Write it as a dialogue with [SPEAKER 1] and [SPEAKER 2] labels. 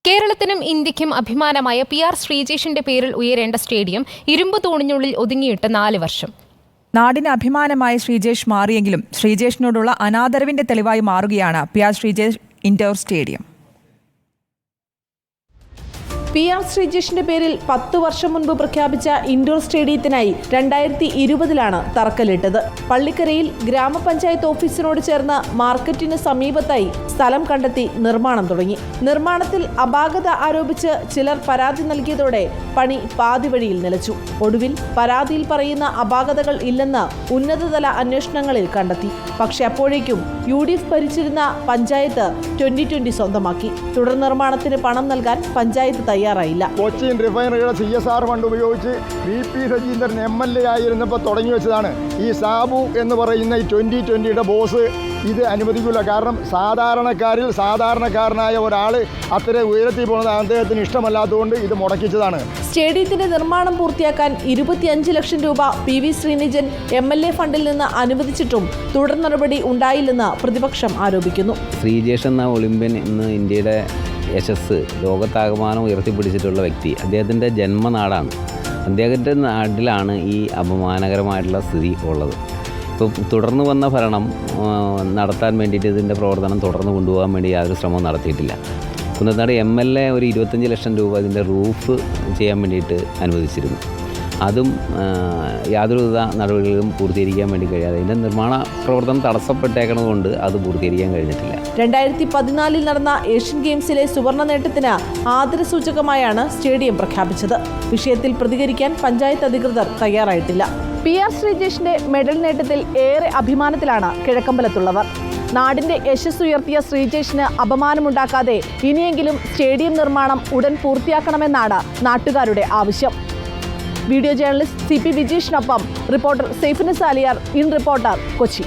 [SPEAKER 1] കേരളത്തിനും ഇന്ത്യക്കും അഭിമാനമായ PR ശ്രീജേഷിന്റെ പേരിൽ ഉയരേണ്ട സ്റ്റേഡിയം ഇരുമ്പ് തൂണിനുള്ളിൽ ഒതുങ്ങിയിട്ട് 4 വർഷം.
[SPEAKER 2] നാടിന് അഭിമാനമായ ശ്രീജേഷ് മാറിയെങ്കിലും ശ്രീജേഷിനോടുള്ള അനാദരവിന്റെ തെളിവായി മാറുകയാണ് PR Sreejesh indoor stadium.
[SPEAKER 3] PR ശ്രീജേഷിന്റെ പേരിൽ 10 വർഷം മുൻപ് പ്രഖ്യാപിച്ച ഇൻഡോർ സ്റ്റേഡിയത്തിനായി 2020 തറക്കല്ലിട്ടത്. പള്ളിക്കരയിൽ ഗ്രാമപഞ്ചായത്ത് ഓഫീസിനോട് ചേർന്ന് മാർക്കറ്റിന് സമീപത്തായി സ്ഥലം കണ്ടെത്തി നിർമ്മാണം തുടങ്ങി. നിർമ്മാണത്തിൽ അപാകത ആരോപിച്ച് ചിലർ പരാതി നൽകിയതോടെ പണി പാതിവഴിയിൽ നിലച്ചു. ഒടുവിൽ പരാതിയിൽ പറയുന്ന അപാകതകൾ ഇല്ലെന്ന് ഉന്നതതല അന്വേഷണങ്ങളിൽ കണ്ടെത്തി. പക്ഷെ അപ്പോഴേക്കും UDF ഭരിച്ചിരുന്ന പഞ്ചായത്ത് 2020 സ്വന്തമാക്കി. തുടർ നിർമ്മാണത്തിന് പണം നൽകാൻ പഞ്ചായത്ത് തയ്യാറായില്ല.
[SPEAKER 4] കൊച്ചിൻ റിഫൈനറിയുടെ CSR ഫണ്ട് ഉപയോഗിച്ച് VP സജീന്ദ്രൻ MLA ആയിരുന്നപ്പോൾ തുടങ്ങി വെച്ചതാണ്. ഈ സാബു എന്ന് പറയുന്ന ഈ 2020 ബോസ് ഇത് അനുവദിക്കില്ല. കാരണം സാധാരണക്കാരനായ ഒരാൾ അത്ര ഉയരത്തിൽ പോകുന്നത് അദ്ദേഹത്തിന് ഇഷ്ടമല്ലാത്തതുകൊണ്ട് ഇത് മുടക്കിച്ചതാണ്.
[SPEAKER 3] സ്റ്റേഡിയത്തിന്റെ നിർമ്മാണം പൂർത്തിയാക്കാൻ 25 ലക്ഷം രൂപ PV ശ്രീനിജൻ MLA ഫണ്ടിൽ നിന്ന് അനുവദിച്ചിട്ടും തുടർ നടപടി ഉണ്ടായില്ലെന്ന് പ്രതിപക്ഷം ആരോപിക്കുന്നു.
[SPEAKER 5] ശ്രീജേഷ് എന്ന ഒളിമ്പ്യൻ ഇന്ന് ഇന്ത്യയുടെ യശസ് ലോകത്താകമാനം ഉയർത്തിപ്പിടിച്ചിട്ടുള്ള വ്യക്തി. അദ്ദേഹത്തിൻ്റെ ജന്മനാടാണ്. അദ്ദേഹത്തിൻ്റെ നാട്ടിലാണ് ഈ അപമാനകരമായിട്ടുള്ള സ്ഥിതി ഉള്ളത്. ഇപ്പോൾ തുടർന്ന് വന്ന ഭരണം നടത്താൻ വേണ്ടിയിട്ട് ഇതിൻ്റെ പ്രവർത്തനം തുടർന്ന് കൊണ്ടുപോകാൻ വേണ്ടി യാതൊരു ശ്രമവും നടത്തിയിട്ടില്ല. കുന്നത്തനാട് MLA ഒരു 25 ലക്ഷം രൂപ ഇതിൻ്റെ റൂഫ് ചെയ്യാൻ വേണ്ടിയിട്ട് അനുവദിച്ചിരുന്നു. അതും യാതൊരുവിധ നടപടികളും പൂർത്തീകരിക്കാൻ വേണ്ടി കഴിയാതെ ഇതിൻ്റെ നിർമ്മാണ പ്രവർത്തനം തടസ്സപ്പെട്ടേക്കണതുകൊണ്ട് അത് പൂർത്തീകരിക്കാൻ കഴിഞ്ഞിട്ടില്ല.
[SPEAKER 3] 2014 നടന്ന ഏഷ്യൻ ഗെയിംസിലെ സുവർണ്ണ നേട്ടത്തിന് ആദരസൂചകമായാണ് സ്റ്റേഡിയം പ്രഖ്യാപിച്ചത്. വിഷയത്തിൽ പ്രതികരിക്കാൻ പഞ്ചായത്ത് അധികൃതർ തയ്യാറായിട്ടില്ല. PR ശ്രീജേഷിന്റെ മെഡൽ നേട്ടത്തിൽ ഏറെ അഭിമാനത്തിലാണ് കിഴക്കമ്പലത്തുള്ളവർ. നാടിന്റെ യശസ് ഉയർത്തിയ ശ്രീജേഷിന് അപമാനമുണ്ടാക്കാതെ ഇനിയെങ്കിലും സ്റ്റേഡിയം നിർമ്മാണം ഉടൻ പൂർത്തിയാക്കണമെന്നാണ് നാട്ടുകാരുടെ ആവശ്യം. വീഡിയോ ജേർണലിസ്റ്റ് CP വിജീഷിനൊപ്പം reporter Saifunisa Aliyar, in reporter, Kochi.